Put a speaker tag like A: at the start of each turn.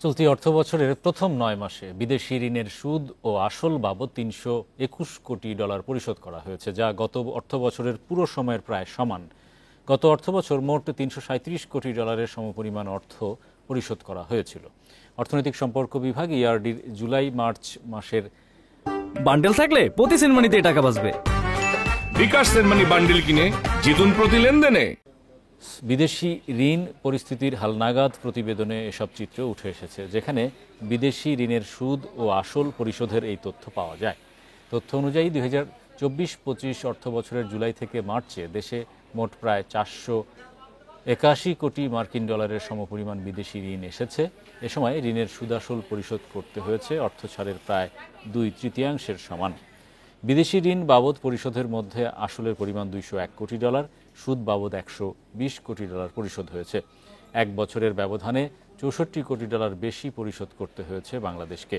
A: চলতি অর্থবছরের প্রথম ৯ মাসে বিদেশি ঋণের সুদ ও আসল বাবদ $৩২১ কোটি পরিশোধ করা হয়েছে, যা গত অর্থবছরের পুরো সময়ের প্রায় সমান। গত অর্থবছর মোট $৩৩৭ কোটি সমপরিমাণ অর্থ পরিশোধ করা হয়েছিল। অর্থনৈতিক সম্পর্ক বিভাগ ইআরডির জুলাই-মার্চ মাসের
B: বান্ডেল থাকলে প্রতি সেনমানিতে টাকা বাঁচবে।
C: বিকাশ সেনমানি বান্ডেল কিনে জিতুন প্রতি লেনদেনে।
A: বিদেশি ঋণ পরিস্থিতির হালনাগাদ প্রতিবেদনে এসব চিত্র উঠে এসেছে, যেখানে বিদেশি ঋণের সুদ ও আসল পরিশোধের এই তথ্য পাওয়া যায়। তথ্য অনুযায়ী 2024-25 অর্থবছরের জুলাই থেকে মার্চে দেশে মোট প্রায় $481 কোটি সমপরিমাণ বিদেশি ঋণ এসেছে। এ সময় ঋণের সুদ আসল পরিশোধ করতে হয়েছে অর্থছাড়ের প্রায় 2/3 সমান। বিদেশি ঋণ বাবদ পরিশোধের মধ্যে আসলের পরিমাণ $201 কোটি, সুদ বাবদ $120 কোটি পরিশোধ হয়েছে। এক বছরের ব্যবধানে $64 কোটি বেশি পরিশোধ করতে হয়েছে বাংলাদেশকে।